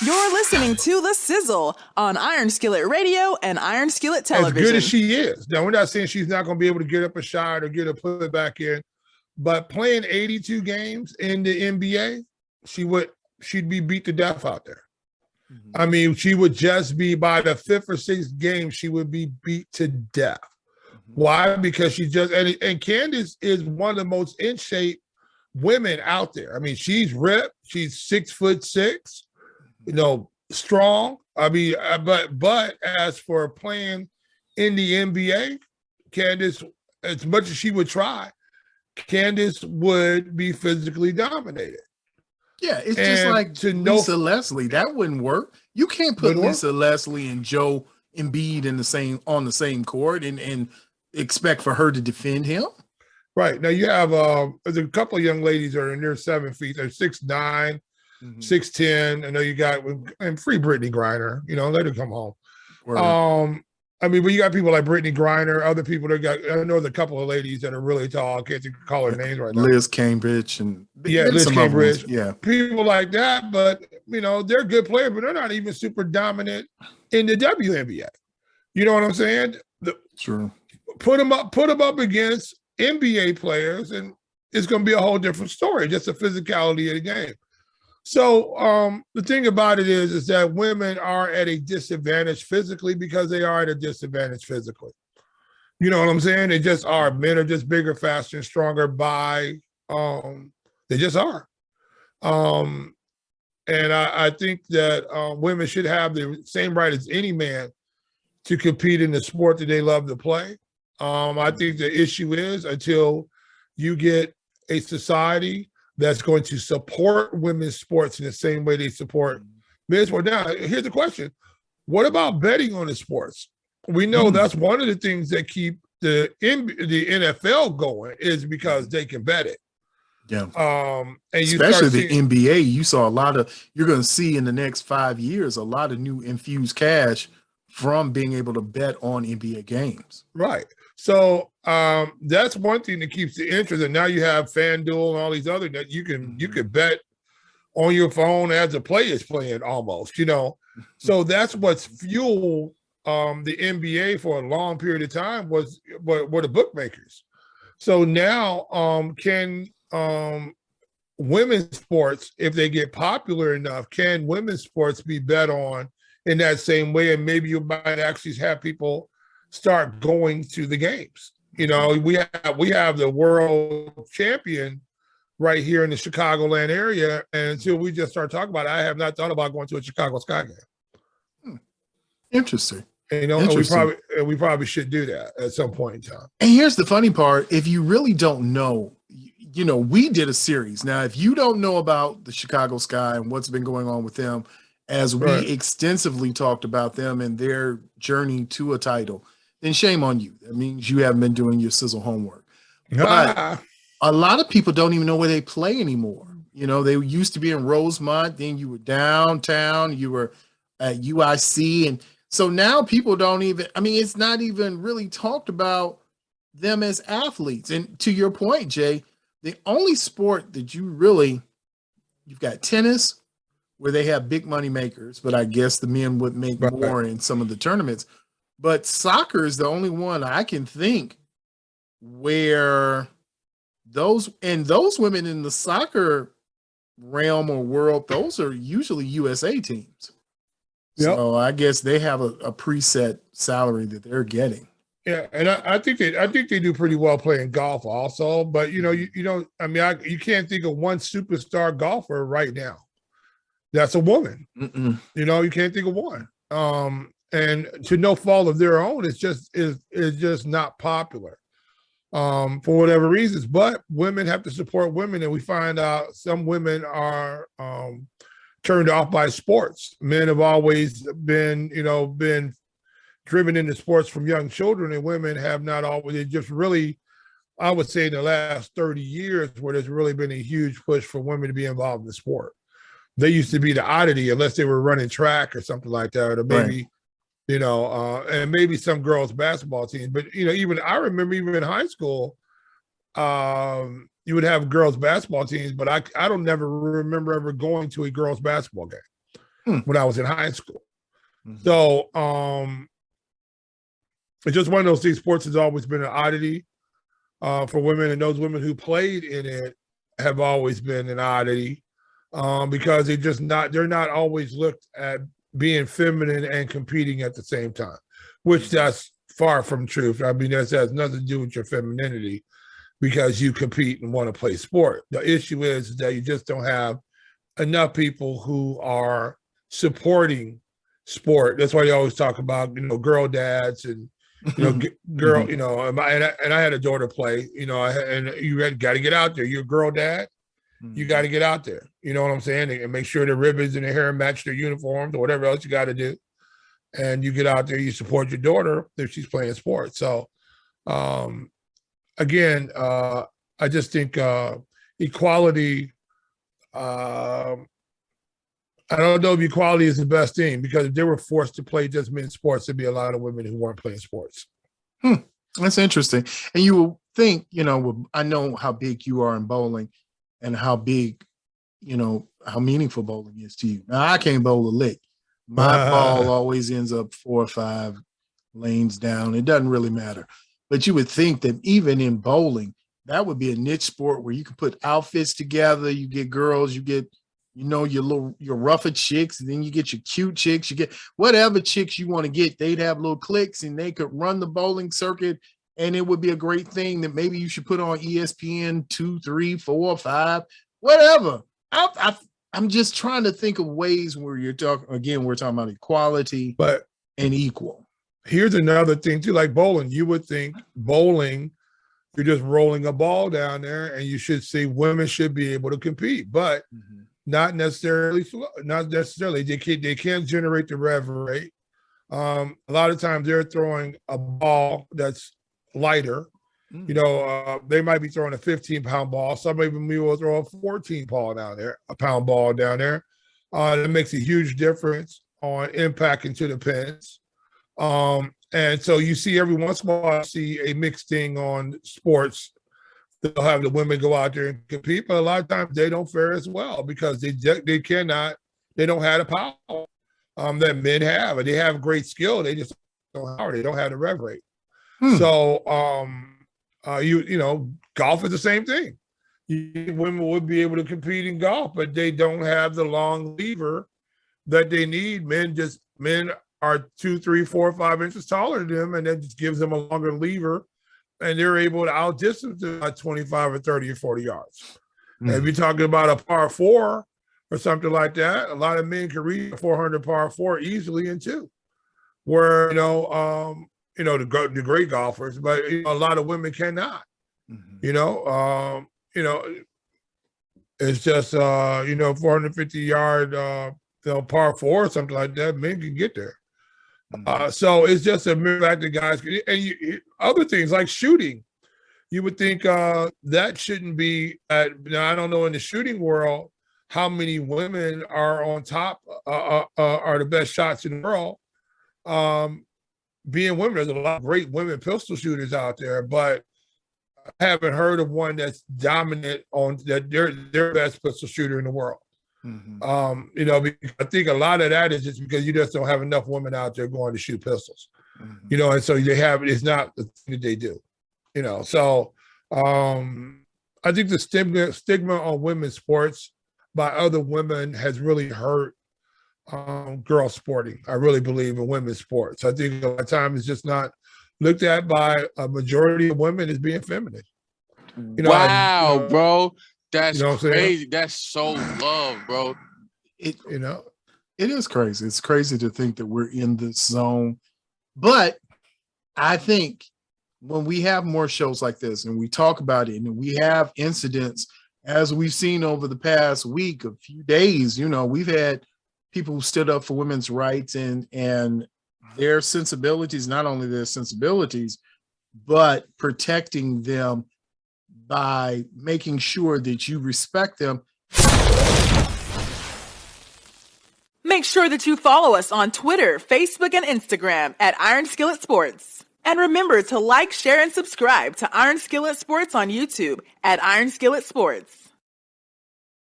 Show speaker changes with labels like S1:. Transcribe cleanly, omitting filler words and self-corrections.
S1: You're listening to The Sizzle on Iron Skillet Radio and Iron Skillet Television.
S2: As good as she is. Now, we're not saying she's not going to be able to get up a shot or get a put it back in, but playing 82 games in the NBA, she'd be beat to death out there. Mm-hmm. I mean, she would just be by the fifth or sixth game, she would be beat to death. Mm-hmm. Why? Because she just and Candace is one of the most in shape women out there. I mean, she's ripped. She's 6'6". Strong. I mean, but as for playing in the NBA, Candace, as much as she would try, Candace would be physically dominated.
S3: Yeah, it's just like Lisa Leslie. That wouldn't work. You can't put Lisa Leslie and Joe Embiid on the same court and expect for her to defend him.
S2: Right. Now you have there's a couple of young ladies that are near 7 feet. They're 6'9". 6'10". I know you got and free Brittany Griner, let her come home. Word. But you got people like Brittany Griner, other people that I know there's a couple of ladies that are really tall. I can't call their names right now.
S3: Liz Cambridge and
S2: Liz Cambridge.
S3: Yeah.
S2: People like that, but they're good players, but they're not even super dominant in the WNBA. You know what I'm saying?
S3: True.
S2: Put them up against NBA players, and it's going to be a whole different story, just the physicality of the game. So the thing about it is that women are at a disadvantage physically because they are at a disadvantage physically. You know what I'm saying? They just are. Men are just bigger, faster, and stronger they just are. And I think that women should have the same right as any man to compete in the sport that they love to play. I think the issue is until you get a society that's going to support women's sports in the same way they support men's sports. Now, here's the question. What about betting on the sports? We know that's one of the things that keep the NFL going is because they can bet it.
S3: Yeah.
S2: And
S3: especially the NBA, you're going to see in the next 5 years, a lot of new infused cash from being able to bet on NBA games.
S2: Right. So that's one thing that keeps the interest. And now you have FanDuel and all these other that you can bet on your phone as a player is playing almost, So that's what's fueled the NBA for a long period of time were the bookmakers. So now can women's sports, if they get popular enough, can women's sports be bet on in that same way? And maybe you might actually have people start going to the games. We have the world champion right here in the Chicagoland area. And until we just start talking about it, I have not thought about going to a Chicago Sky game.
S3: Interesting.
S2: And we probably should do that at some point in time.
S3: And here's the funny part. If you really don't know, we did a series. Now, if you don't know about the Chicago Sky and what's been going on with them, as we extensively talked about them and their journey to a title, then shame on you. That means you haven't been doing your sizzle homework. But a lot of people don't even know where they play anymore. They used to be in Rosemont, then you were downtown, you were at UIC. And so now people don't even, it's not even really talked about them as athletes. And to your point, Jay, the only sport that you've got tennis, where they have big money makers, but I guess the men would make more in some of the tournaments. But soccer is the only one I can think where those women in the soccer realm or world, those are usually USA teams. Yep. So I guess they have a preset salary that they're getting.
S2: Yeah, and I think they do pretty well playing golf also. But you can't think of one superstar golfer right now that's a woman. You can't think of one. And to no fault of their own, it's just not popular for whatever reasons. But women have to support women, and we find out some women are turned off by sports. Men have always been driven into sports from young children, and women have not always. They just really, I would say, in the last 30 years, where there's really been a huge push for women to be involved in the sport. They used to be the oddity, unless they were running track or something like that, or maybe. And maybe some girls' basketball teams. But, even I remember even in high school, you would have girls' basketball teams, but I don't never remember ever going to a girls' basketball game. when I was in high school.
S3: Mm-hmm.
S2: So it's just one of those things. Sports has always been an oddity for women, and those women who played in it have always been an oddity because they're not always looked at being feminine and competing at the same time, which that's far from truth. I mean, that has nothing to do with your femininity because you compete and want to play sport. The issue is that you just don't have enough people who are supporting sport. That's why they always talk about, girl dads and, girl, and I had a daughter play, and you got to get out there. You're a girl dad. You got to get out there. You know what I'm saying? And make sure the ribbons and the hair match their uniforms or whatever else you got to do. And you get out there, you support your daughter if she's playing sports. So, again, I just think equality, I don't know if equality is the best thing because if they were forced to play just men's sports, there'd be a lot of women who weren't playing sports.
S3: That's interesting. And you will think, I know how big you are in bowling and how big, how meaningful bowling is to you. Now, I can't bowl a lick. My ball always ends up 4 or 5 lanes down. It doesn't really matter. But you would think that even in bowling, that would be a niche sport where you can put outfits together. You get girls, you get, your rougher chicks, and then you get your cute chicks, you get whatever chicks you want to get. They'd have little cliques and they could run the bowling circuit. And it would be a great thing that maybe you should put on ESPN 2, 3, 4, 5, whatever. I'm just trying to think of ways where we're talking about equality and equal.
S2: Here's another thing too, like bowling. You would think bowling, you're just rolling a ball down there and you should see women should be able to compete, but not necessarily. They can't generate the rev rate. A lot of times they're throwing a ball that's lighter. They might be throwing a 15-pound ball. Some of them will throw a 14-pound ball down there. That makes a huge difference on impact into the pins. And so you see every once in a while, see a mixed thing on sports. They'll have the women go out there and compete, but a lot of times they don't fare as well because they don't have the power that men have. And they have great skill. They just don't have the rev rate. So, golf is the same thing. Women would be able to compete in golf, but they don't have the long lever that they need. Men are 2, 3, 4, 5 inches taller than them, and that just gives them a longer lever, and they're able to outdistance them by 25 or 30 or 40 yards. And if you're talking about a par 4 or something like that, a lot of men can reach a 400 par 4 easily in 2. Where the great golfers, but a lot of women cannot. It's just 450 yard par 4 or something like that. Men can get there. So it's just a mere fact that guys can, and other things like shooting. You would think that shouldn't be. Now I don't know in the shooting world how many women are on top, are the best shots in the world. Being women, there's a lot of great women pistol shooters out there, but I haven't heard of one that's dominant on that. They're best pistol shooter in the world. I think a lot of that is just because you just don't have enough women out there going to shoot pistols. And so it's not the thing that they do. So I think the stigma on women's sports by other women has really hurt girl sporting. I really believe in women's sports. I think a lot of times it's just not looked at by a majority of women as being feminine.
S4: Bro. That's crazy. That's so love, bro.
S3: It is crazy. It's crazy to think that we're in this zone. But I think when we have more shows like this and we talk about it and we have incidents, as we've seen over the past week, a few days, we've had people who stood up for women's rights and their sensibilities, not only their sensibilities, but protecting them by making sure that you respect them.
S1: Make sure that you follow us on Twitter, Facebook, and Instagram at Iron Skillet Sports. And remember to like, share, and subscribe to Iron Skillet Sports on YouTube at Iron Skillet Sports.